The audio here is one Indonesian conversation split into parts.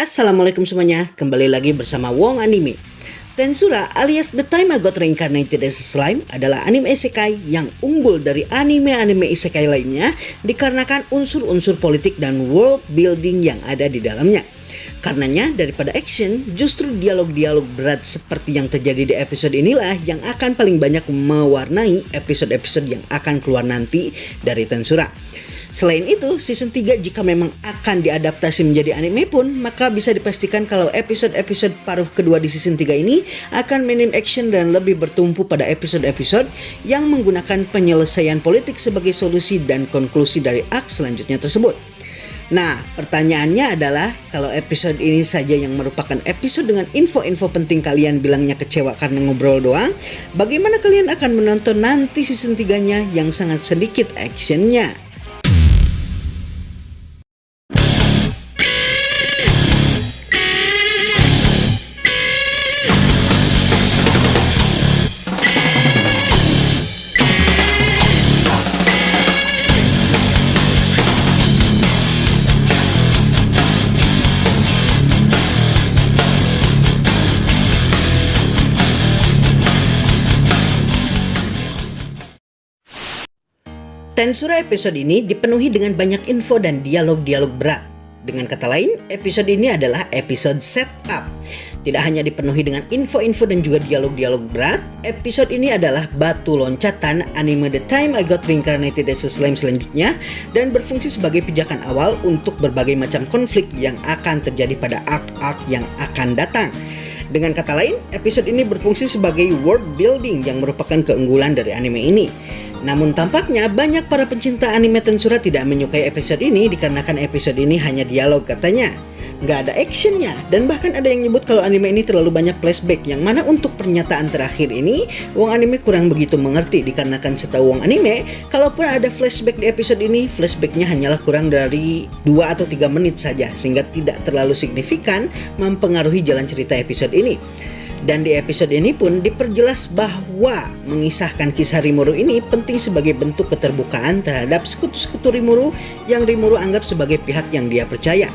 Assalamualaikum semuanya, kembali lagi bersama Wong Anime. Tensura alias The Time I Got Reincarnated as a Slime adalah anime isekai yang unggul dari anime-anime isekai lainnya dikarenakan unsur-unsur politik dan world building yang ada di dalamnya. Karenanya daripada action, justru dialog-dialog berat seperti yang terjadi di episode inilah yang akan paling banyak mewarnai episode-episode yang akan keluar nanti dari Tensura. Selain itu, season 3 jika memang akan diadaptasi menjadi anime pun, maka bisa dipastikan kalau episode-episode paruh kedua di season 3 ini akan minim action dan lebih bertumpu pada episode-episode yang menggunakan penyelesaian politik sebagai solusi dan konklusi dari arc selanjutnya tersebut. Nah, pertanyaannya adalah kalau episode ini saja yang merupakan episode dengan info-info penting kalian bilangnya kecewa karena ngobrol doang, bagaimana kalian akan menonton nanti season 3-nya yang sangat sedikit actionnya? Tensura episode ini dipenuhi dengan banyak info dan dialog-dialog berat. Dengan kata lain, episode ini adalah episode setup. Tidak hanya dipenuhi dengan info-info dan juga dialog-dialog berat, episode ini adalah batu loncatan anime The Time I Got Reincarnated as a Slime selanjutnya dan berfungsi sebagai pijakan awal untuk berbagai macam konflik yang akan terjadi pada arc-arc yang akan datang. Dengan kata lain, episode ini berfungsi sebagai world building yang merupakan keunggulan dari anime ini. Namun tampaknya banyak para pencinta anime Tensura tidak menyukai episode ini dikarenakan episode ini hanya dialog katanya. Nggak ada actionnya, dan bahkan ada yang nyebut kalau anime ini terlalu banyak flashback, yang mana untuk pernyataan terakhir ini Wong Anime kurang begitu mengerti dikarenakan setahu Wong Anime, kalaupun ada flashback di episode ini, flashbacknya hanyalah kurang dari 2 atau 3 menit saja sehingga tidak terlalu signifikan mempengaruhi jalan cerita episode ini. Dan di episode ini pun diperjelas bahwa mengisahkan kisah Rimuru ini penting sebagai bentuk keterbukaan terhadap sekutu-sekutu Rimuru yang Rimuru anggap sebagai pihak yang dia percaya.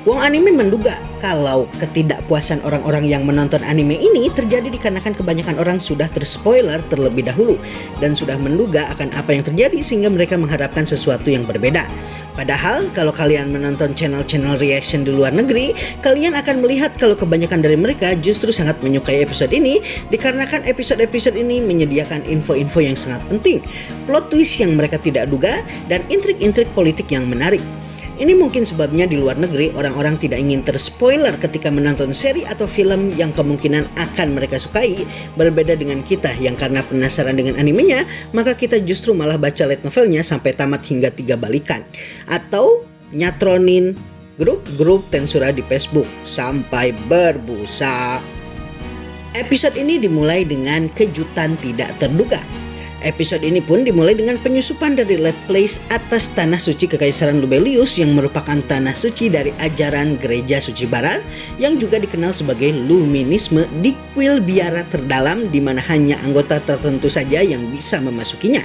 Wong Anime menduga kalau ketidakpuasan orang-orang yang menonton anime ini terjadi dikarenakan kebanyakan orang sudah terspoiler terlebih dahulu dan sudah menduga akan apa yang terjadi sehingga mereka mengharapkan sesuatu yang berbeda. Padahal kalau kalian menonton channel-channel reaction di luar negeri, kalian akan melihat kalau kebanyakan dari mereka justru sangat menyukai episode ini dikarenakan episode-episode ini menyediakan info-info yang sangat penting, plot twist yang mereka tidak duga, dan intrik-intrik politik yang menarik. Ini mungkin sebabnya di luar negeri orang-orang tidak ingin terspoiler ketika menonton seri atau film yang kemungkinan akan mereka sukai, berbeda dengan kita yang karena penasaran dengan animenya, maka kita justru malah baca light novelnya sampai tamat hingga 3 balikan. Atau nyatronin grup-grup Tensura di Facebook sampai berbusa. Episode ini dimulai dengan kejutan tidak terduga. Episode ini pun dimulai dengan penyusupan dari Let's Place atas Tanah Suci Kekaisaran Lubelius yang merupakan tanah suci dari ajaran Gereja Suci Barat yang juga dikenal sebagai Luminisme di kuil biara terdalam di mana hanya anggota tertentu saja yang bisa memasukinya.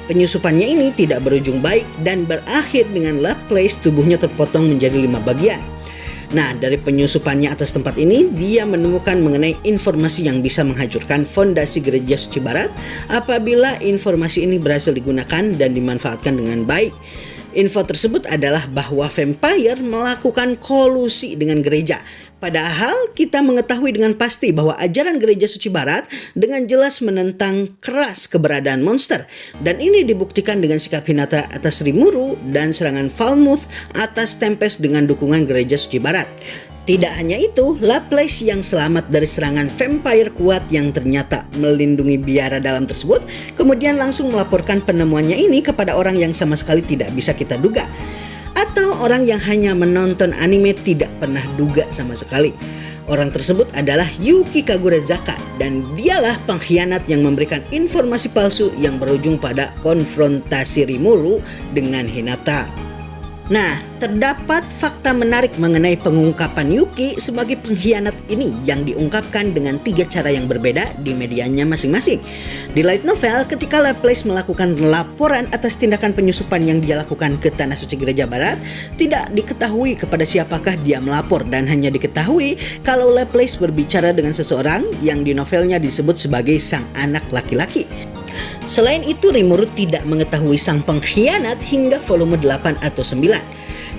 Penyusupannya ini tidak berujung baik dan berakhir dengan Let's Place tubuhnya terpotong menjadi 5 bagian. Nah, dari penyusupannya atas tempat ini, dia menemukan mengenai informasi yang bisa menghancurkan fondasi Gereja Suci Barat apabila informasi ini berhasil digunakan dan dimanfaatkan dengan baik. Info tersebut adalah bahwa vampire melakukan kolusi dengan gereja. Padahal kita mengetahui dengan pasti bahwa ajaran Gereja Suci Barat dengan jelas menentang keras keberadaan monster. Dan ini dibuktikan dengan sikap Hinata atas Rimuru dan serangan Falmouth atas Tempest dengan dukungan Gereja Suci Barat. Tidak hanya itu, Laplace yang selamat dari serangan vampire kuat yang ternyata melindungi biara dalam tersebut, kemudian langsung melaporkan penemuannya ini kepada orang yang sama sekali tidak bisa kita duga. Atau orang yang hanya menonton anime tidak pernah duga sama sekali. Orang tersebut adalah Yuki Kagurazaka dan dialah pengkhianat yang memberikan informasi palsu yang berujung pada konfrontasi Rimuru dengan Hinata. Nah, terdapat fakta menarik mengenai pengungkapan Yuki sebagai pengkhianat ini yang diungkapkan dengan 3 cara yang berbeda di medianya masing-masing. Di light novel, ketika Laplace melakukan laporan atas tindakan penyusupan yang dia lakukan ke Tanah Suci Gereja Barat, tidak diketahui kepada siapakah dia melapor dan hanya diketahui kalau Laplace berbicara dengan seseorang yang di novelnya disebut sebagai sang anak laki-laki. Selain itu, Rimuru tidak mengetahui sang pengkhianat hingga volume 8 atau 9.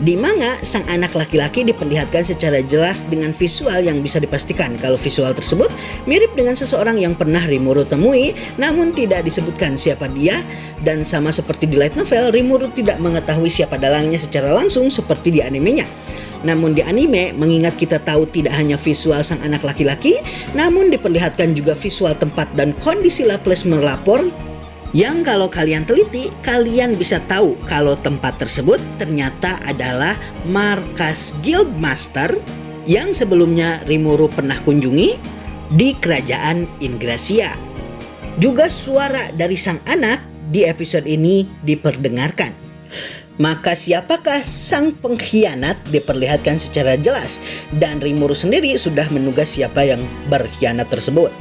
Di manga, sang anak laki-laki diperlihatkan secara jelas dengan visual yang bisa dipastikan kalau visual tersebut mirip dengan seseorang yang pernah Rimuru temui, namun tidak disebutkan siapa dia. Dan sama seperti di light novel, Rimuru tidak mengetahui siapa dalangnya secara langsung seperti di animenya. Namun di anime, mengingat kita tahu tidak hanya visual sang anak laki-laki, namun diperlihatkan juga visual tempat dan kondisi Laplace melapor, yang kalau kalian teliti, kalian bisa tahu kalau tempat tersebut ternyata adalah markas Guildmaster yang sebelumnya Rimuru pernah kunjungi di kerajaan Ingracia. Juga suara dari sang anak di episode ini diperdengarkan. Maka siapakah sang pengkhianat diperlihatkan secara jelas, dan Rimuru sendiri sudah menduga siapa yang berkhianat tersebut.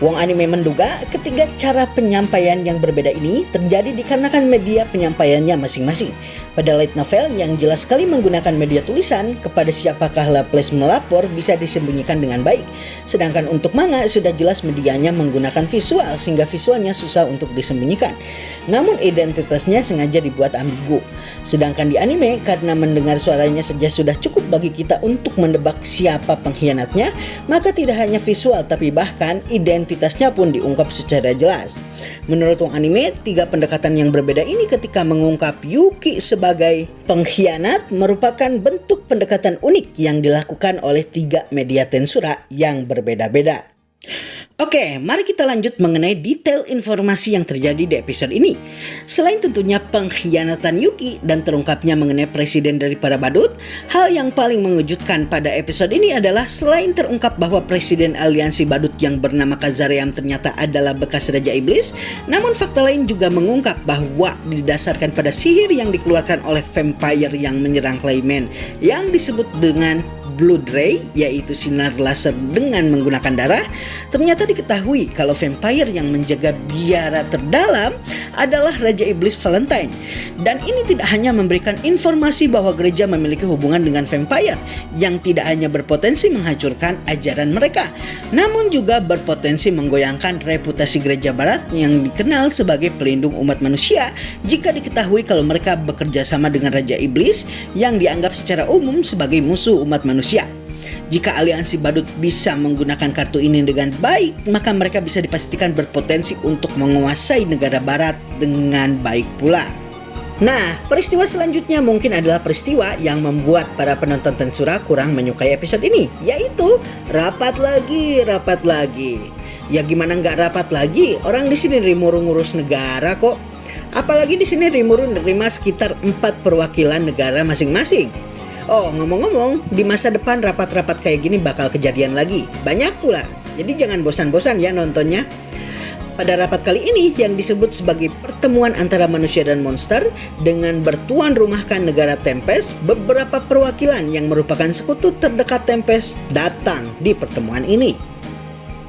Wong Anime menduga ketiga cara penyampaian yang berbeda ini terjadi dikarenakan media penyampaiannya masing-masing. Pada light novel yang jelas sekali menggunakan media tulisan, kepada siapakah Laplace melapor bisa disembunyikan dengan baik. Sedangkan untuk manga sudah jelas medianya menggunakan visual sehingga visualnya susah untuk disembunyikan. Namun identitasnya sengaja dibuat ambigu. Sedangkan di anime, karena mendengar suaranya saja sudah cukup bagi kita untuk mendebak siapa pengkhianatnya, maka tidak hanya visual tapi bahkan identitasnya pun diungkap secara jelas. Menurut Wong Anime, 3 pendekatan yang berbeda ini ketika mengungkap Yuki sebagai pengkhianat merupakan bentuk pendekatan unik yang dilakukan oleh 3 media tensura yang berbeda-beda. Oke, mari kita lanjut mengenai detail informasi yang terjadi di episode ini. Selain tentunya pengkhianatan Yuki dan terungkapnya mengenai presiden dari para badut, hal yang paling mengejutkan pada episode ini adalah selain terungkap bahwa presiden aliansi badut yang bernama Kazaream ternyata adalah bekas Raja Iblis, namun fakta lain juga mengungkap bahwa didasarkan pada sihir yang dikeluarkan oleh vampire yang menyerang Clayman yang disebut dengan Blood Ray, yaitu sinar laser dengan menggunakan darah, ternyata diketahui kalau vampire yang menjaga biara terdalam adalah Raja Iblis Valentine. Dan ini tidak hanya memberikan informasi bahwa gereja memiliki hubungan dengan vampire yang tidak hanya berpotensi menghancurkan ajaran mereka, namun juga berpotensi menggoyangkan reputasi gereja barat yang dikenal sebagai pelindung umat manusia jika diketahui kalau mereka bekerja sama dengan Raja Iblis yang dianggap secara umum sebagai musuh umat manusia. Jika aliansi badut bisa menggunakan kartu ini dengan baik, maka mereka bisa dipastikan berpotensi untuk menguasai negara barat dengan baik pula. Nah, peristiwa selanjutnya mungkin adalah peristiwa yang membuat para penonton Tensura kurang menyukai episode ini, yaitu rapat lagi. Ya gimana nggak rapat lagi? Orang di sini Rimuru ngurus negara kok. Apalagi di sini Rimuru menerima sekitar 4 perwakilan negara masing-masing. Oh, ngomong-ngomong, di masa depan rapat-rapat kayak gini bakal kejadian lagi. Banyak pula. Jadi jangan bosan-bosan ya nontonnya. Pada rapat kali ini yang disebut sebagai pertemuan antara manusia dan monster dengan bertuan rumahkan negara Tempest, beberapa perwakilan yang merupakan sekutu terdekat Tempest datang di pertemuan ini.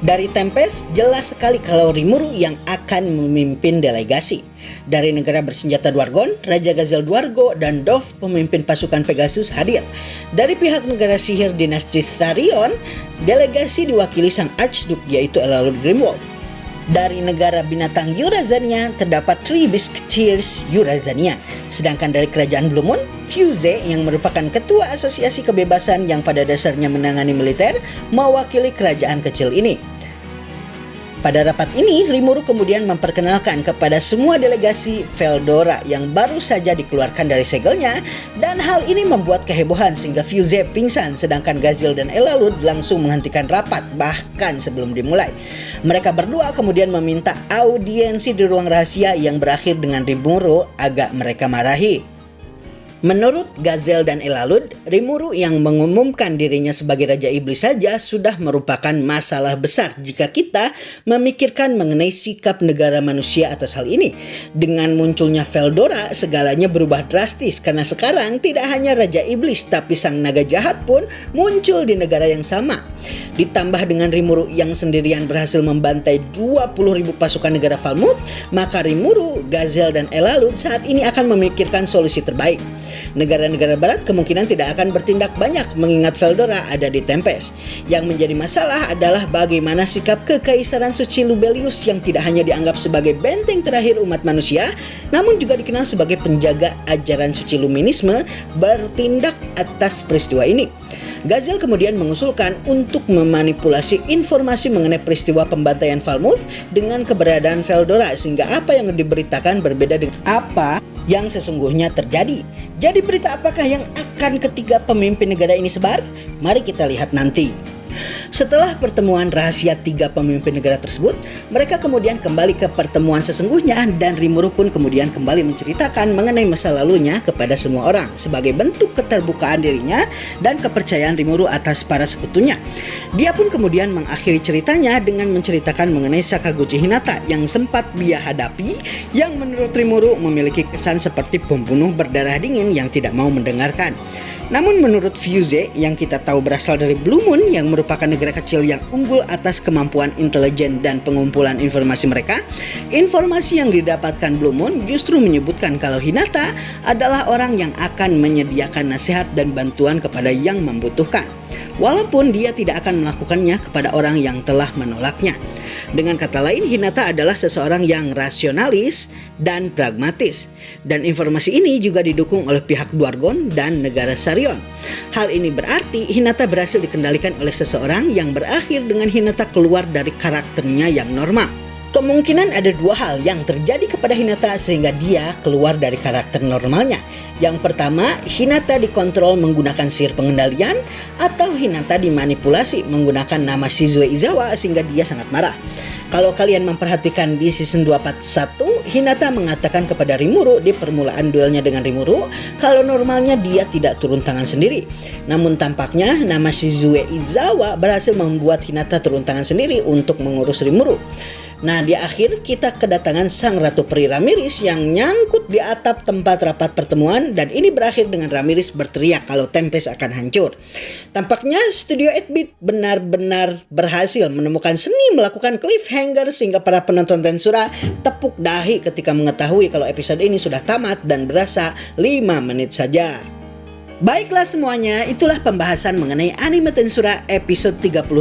Dari Tempest jelas sekali kalau Rimuru yang akan memimpin delegasi. Dari negara bersenjata Dwargon, Raja Gazel Dwargo dan Dove, pemimpin pasukan Pegasus, hadir. Dari pihak negara sihir dinasti Tharion, delegasi diwakili sang Archduke yaitu Elalud Grimwald. Dari negara binatang Eurazania terdapat 3 Biscuiteers Eurazania. Sedangkan dari kerajaan Blue Moon, Fuse yang merupakan ketua asosiasi kebebasan yang pada dasarnya menangani militer mewakili kerajaan kecil ini. Pada rapat ini, Rimuru kemudian memperkenalkan kepada semua delegasi Veldora yang baru saja dikeluarkan dari segelnya, dan hal ini membuat kehebohan sehingga Fuse pingsan, sedangkan Gazel dan Elalud langsung menghentikan rapat bahkan sebelum dimulai. Mereka berdua kemudian meminta audiensi di ruang rahasia yang berakhir dengan Rimuru agak mereka marahi. Menurut Gazel dan Elalud, Rimuru yang mengumumkan dirinya sebagai Raja Iblis saja sudah merupakan masalah besar jika kita memikirkan mengenai sikap negara manusia atas hal ini. Dengan munculnya Veldora, segalanya berubah drastis karena sekarang tidak hanya Raja Iblis tapi sang naga jahat pun muncul di negara yang sama. Ditambah dengan Rimuru yang sendirian berhasil membantai 20.000 pasukan negara Falmouth, maka Rimuru, Gazel dan Elalud saat ini akan memikirkan solusi terbaik. Negara-negara barat kemungkinan tidak akan bertindak banyak mengingat Veldora ada di Tempest. Yang menjadi masalah adalah bagaimana sikap kekaisaran suci Lubelius yang tidak hanya dianggap sebagai benteng terakhir umat manusia, namun juga dikenal sebagai penjaga ajaran suci Luminisme bertindak atas peristiwa ini. Gazel kemudian mengusulkan untuk memanipulasi informasi mengenai peristiwa pembantaian Falmouth dengan keberadaan Veldora sehingga apa yang diberitakan berbeda dengan apa yang sesungguhnya terjadi. Jadi berita apakah yang akan ketiga pemimpin negara ini sebar? Mari kita lihat nanti. Setelah pertemuan rahasia tiga pemimpin negara tersebut, mereka kemudian kembali ke pertemuan sesungguhnya dan Rimuru pun kemudian kembali menceritakan mengenai masa lalunya kepada semua orang sebagai bentuk keterbukaan dirinya dan kepercayaan Rimuru atas para sekutunya. Dia pun kemudian mengakhiri ceritanya dengan menceritakan mengenai Sakaguchi Hinata yang sempat dia hadapi, yang menurut Rimuru memiliki kesan seperti pembunuh berdarah dingin yang tidak mau mendengarkan. Namun menurut Fuse yang kita tahu berasal dari Blue Moon yang merupakan negara kecil yang unggul atas kemampuan intelijen dan pengumpulan informasi mereka, informasi yang didapatkan Blue Moon justru menyebutkan kalau Hinata adalah orang yang akan menyediakan nasihat dan bantuan kepada yang membutuhkan, walaupun dia tidak akan melakukannya kepada orang yang telah menolaknya. Dengan kata lain, Hinata adalah seseorang yang rasionalis dan pragmatis. Dan informasi ini juga didukung oleh pihak Dwargon dan negara Sarion. Hal ini berarti Hinata berhasil dikendalikan oleh seseorang yang berakhir dengan Hinata keluar dari karakternya yang normal. Kemungkinan ada dua hal yang terjadi kepada Hinata sehingga dia keluar dari karakter normalnya. Yang pertama, Hinata dikontrol menggunakan sihir pengendalian, atau Hinata dimanipulasi menggunakan nama Shizue Izawa sehingga dia sangat marah. Kalau kalian memperhatikan di season 2 part 1, Hinata mengatakan kepada Rimuru di permulaan duelnya dengan Rimuru kalau normalnya dia tidak turun tangan sendiri. Namun tampaknya nama Shizue Izawa berhasil membuat Hinata turun tangan sendiri untuk mengurus Rimuru. Nah, di akhir kita kedatangan sang Ratu Peri Ramirez yang nyangkut di atap tempat rapat pertemuan dan ini berakhir dengan Ramirez berteriak kalau Tempest akan hancur. Tampaknya Studio 8-bit benar-benar berhasil menemukan seni melakukan cliffhanger sehingga para penonton Tensura tepuk dahi ketika mengetahui kalau episode ini sudah tamat dan berasa 5 menit saja. Baiklah semuanya, itulah pembahasan mengenai anime Tensura episode 38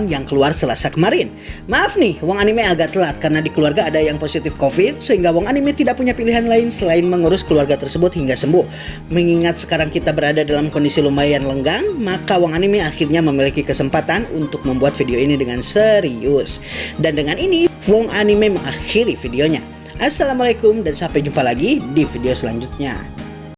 yang keluar Selasa kemarin. Maaf nih, Wong Anime agak telat karena di keluarga ada yang positif COVID sehingga Wong Anime tidak punya pilihan lain selain mengurus keluarga tersebut hingga sembuh. Mengingat sekarang kita berada dalam kondisi lumayan lenggang, maka Wong Anime akhirnya memiliki kesempatan untuk membuat video ini dengan serius. Dan dengan ini, Wong Anime mengakhiri videonya. Assalamualaikum dan sampai jumpa lagi di video selanjutnya.